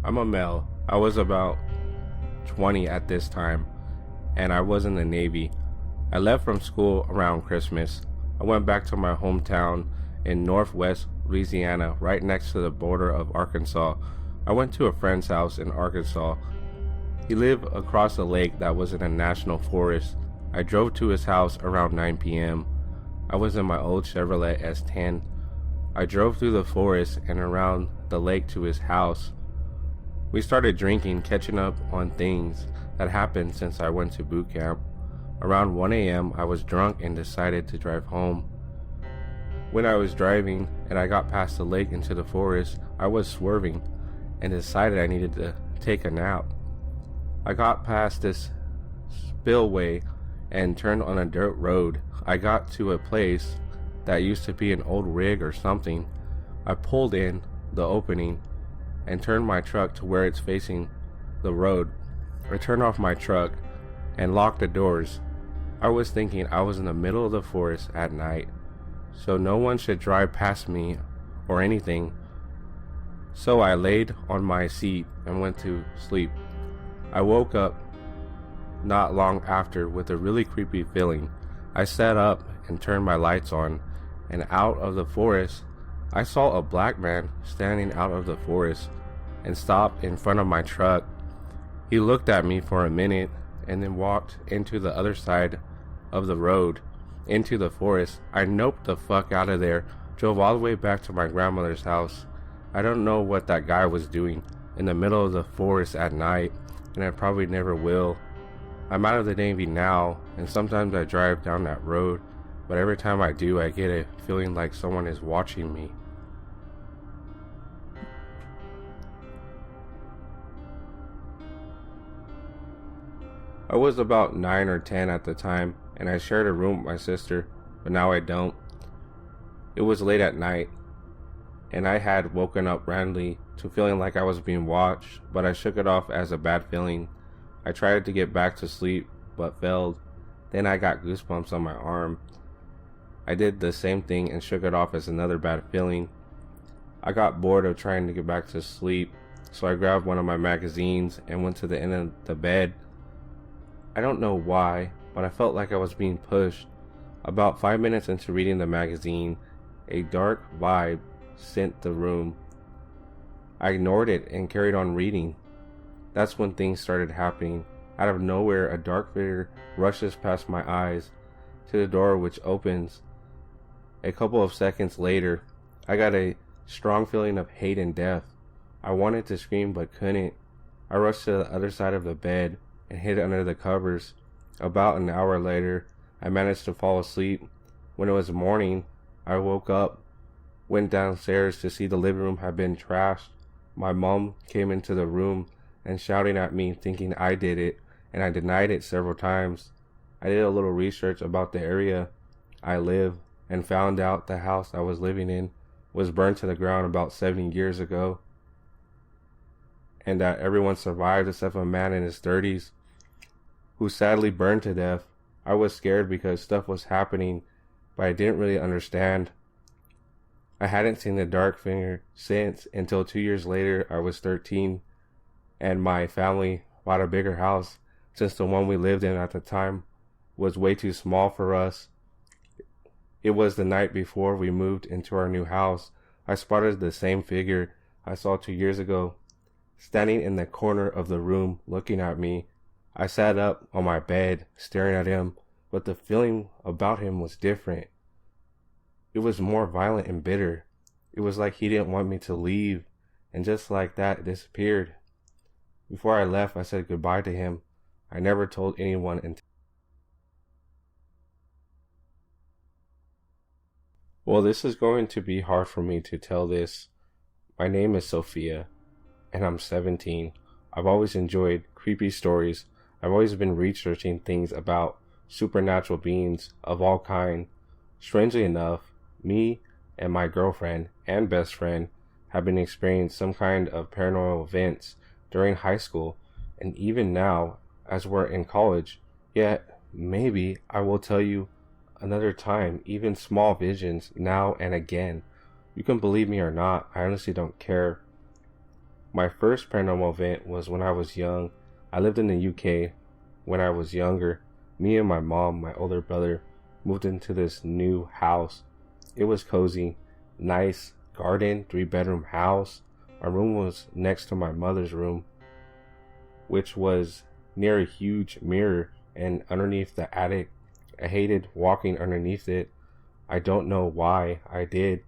I'm a male. I was about 20 at this time, and I was in the Navy. I left from school around Christmas. I went back to my hometown in northwest Louisiana, right next to the border of Arkansas. I went to a friend's house in Arkansas. He lived across a lake that was in a national forest. I drove to his house around 9 p.m. I was in my old Chevrolet S10. I drove through the forest and around the lake to his house. We started drinking, catching up on things that happened since I went to boot camp. Around 1 a.m. I was drunk and decided to drive home. When I was driving and I got past the lake into the forest, I was swerving and decided I needed to take a nap. I got past this spillway and turned on a dirt road. I got to a place that used to be an old rig or something. I pulled in the opening and turned my truck to where it's facing the road. I turned off my truck and locked the doors. I was thinking I was in the middle of the forest at night, so no one should drive past me or anything. So I laid on my seat and went to sleep. I woke up not long after with a really creepy feeling. I sat up and turned my lights on, and out of the forest I saw a black man standing out of the forest and stopped in front of my truck. He looked at me for a minute and then walked into the other side of the road into the forest. I noped the fuck out of there, drove all the way back to my grandmother's house. I don't know what that guy was doing in the middle of the forest at night, and I probably never will. I'm out of the Navy now, and sometimes I drive down that road, but every time I do, I get a feeling like someone is watching me. I was about 9 or 10 at the time, and I shared a room with my sister, but now I don't. It was late at night, and I had woken up randomly to feeling like I was being watched, but I shook it off as a bad feeling. I tried to get back to sleep, but failed. Then I got goosebumps on my arm. I did the same thing and shook it off as another bad feeling. I got bored of trying to get back to sleep, so I grabbed one of my magazines and went to the end of the bed. I don't know why, but I felt like I was being pushed. About 5 minutes into reading the magazine, a dark vibe sent the room. I ignored it and carried on reading. That's when things started happening. Out of nowhere, a dark figure rushes past my eyes to the door, which opens. A couple of seconds later, I got a strong feeling of hate and death. I wanted to scream but couldn't. I rushed to the other side of the bed and hid under the covers. About an hour later, I managed to fall asleep. When it was morning, I woke up, went downstairs to see the living room had been trashed. My mom came into the room and shouting at me, thinking I did it, and I denied it several times. I did a little research about the area I live and found out the house I was living in was burned to the ground about 70 years ago, and that everyone survived except a man in his 30s who sadly burned to death. I was scared because stuff was happening, but I didn't really understand. I hadn't seen the dark figure since until 2 years later. I was 13 and my family bought a bigger house since the one we lived in at the time was way too small for us. It was the night before we moved into our new house. I spotted the same figure I saw 2 years ago, standing in the corner of the room looking at me. I sat up on my bed staring at him, but the feeling about him was different. It was more violent and bitter. It was like he didn't want me to leave, and just like that, it disappeared. Before I left, I said goodbye to him. I never told anyone until... Well, this is going to be hard for me to tell this. My name is Sophia, and I'm 17. I've always enjoyed creepy stories. I've always been researching things about supernatural beings of all kind. Strangely enough, me and my girlfriend and best friend have been experiencing some kind of paranormal events during high school and even now as we're in college. Yet, maybe I will tell you another time, even small visions now and again. You can believe me or not, I honestly don't care. My first paranormal event was when I was young. I lived in the UK when I was younger. Me and my mom, my older brother, moved into this new house. It was cozy, nice garden, 3-bedroom house. Our room was next to my mother's room, which was near a huge mirror and underneath the attic. I hated walking underneath it. I don't know why I did.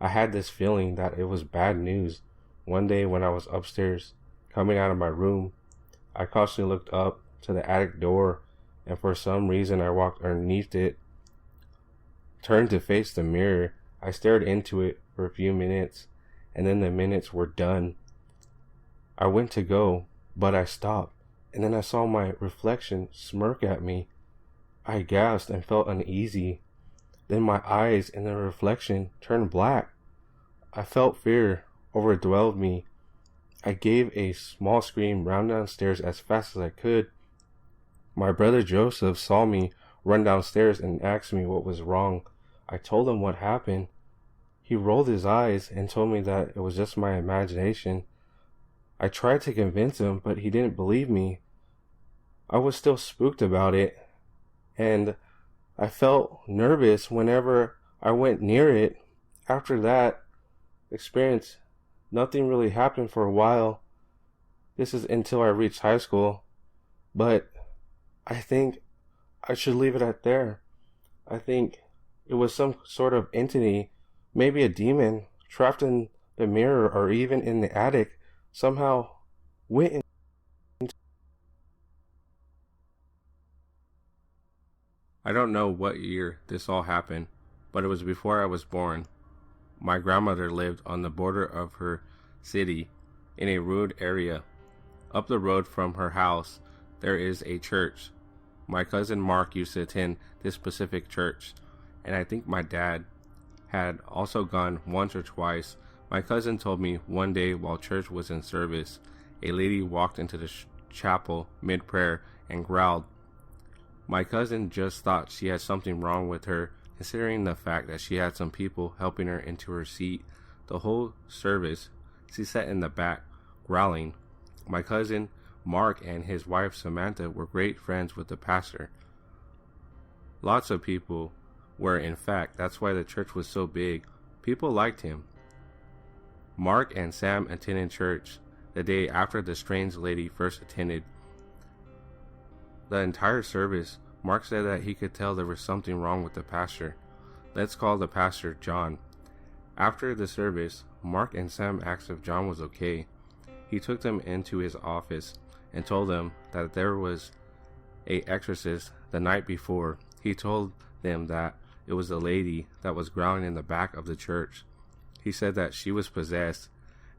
I had this feeling that it was bad news. One day when I was upstairs, coming out of my room, I cautiously looked up to the attic door, and for some reason I walked underneath it, turned to face the mirror. I stared into it for a few minutes, and then the minutes were done. I went to go, but I stopped, and then I saw my reflection smirk at me. I gasped and felt uneasy. Then my eyes in the reflection turned black. I felt fear overwhelmed me. I gave a small scream, ran downstairs as fast as I could. My brother Joseph saw me run downstairs and asked me what was wrong. I told him what happened. He rolled his eyes and told me that it was just my imagination. I tried to convince him, but he didn't believe me. I was still spooked about it, and I felt nervous whenever I went near it. After that experience, nothing really happened for a while. This is until I reached high school. But I think I should leave it at there. I think it was some sort of entity, maybe a demon, trapped in the mirror or even in the attic, somehow went in. I don't know what year this all happened, but it was before I was born. My grandmother lived on the border of her city in a rude area. Up the road from her house, there is a church. My cousin Mark used to attend this specific church, and I think my dad had also gone once or twice. My cousin told me one day while church was in service, a lady walked into the chapel mid-prayer and growled. My cousin just thought she had something wrong with her, considering the fact that she had some people helping her into her seat. The whole service, she sat in the back, growling. My cousin Mark and his wife Samantha were great friends with the pastor. Lots of people were, in fact, that's why the church was so big. People liked him. Mark and Sam attended church the day after the strange lady first attended. The entire service, Mark said that he could tell there was something wrong with the pastor. Let's call the pastor John. After the service, Mark and Sam asked if John was okay. He took them into his office and told them that there was an exorcist the night before. He told them that it was a lady that was growling in the back of the church. He said that she was possessed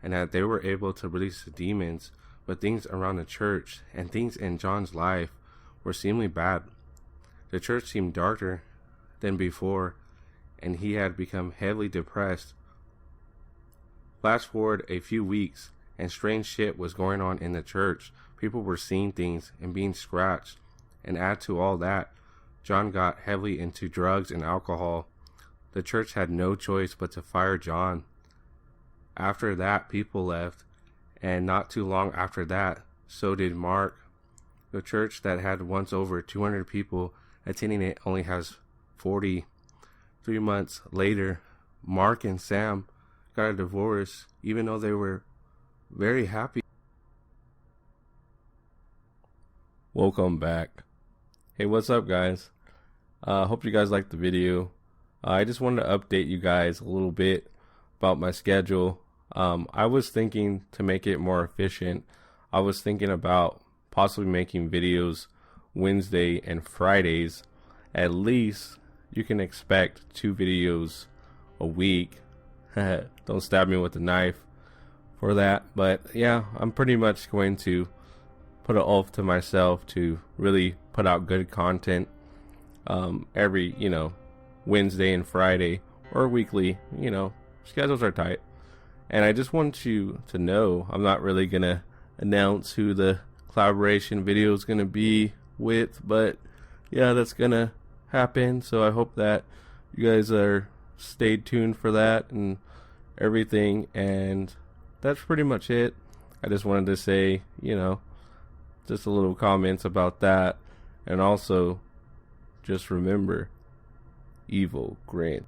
and that they were able to release the demons, but things around the church and things in John's life were seemingly bad. The church seemed darker than before, and he had become heavily depressed. Flash forward a few weeks, and strange shit was going on in the church. People were seeing things and being scratched. And add to all that, John got heavily into drugs and alcohol. The church had no choice but to fire John. After that, people left, and not too long after that, so did Mark. The church that had once over 200 people attending it only has 40. 3 months later, Mark and Sam got a divorce, even though they were very happy. Welcome back. Hey, what's up, guys? Hope you guys liked the video. I just wanted to update you guys a little bit about my schedule. I was thinking to make it more efficient. I was thinking about possibly making videos Wednesday and Fridays. At least you can expect 2 videos a week. Don't stab me with a knife for that. But yeah, I'm pretty much going to put an oath to myself to really put out good content every, Wednesday and Friday, or weekly. Schedules are tight. And I just want you to know I'm not really going to announce who the collaboration video is going to be with, but yeah, that's going to happen. So I hope that you guys are stayed tuned for that and everything. And that's pretty much it. I just wanted to say, just a little comments about that. And also, just remember, evil grant.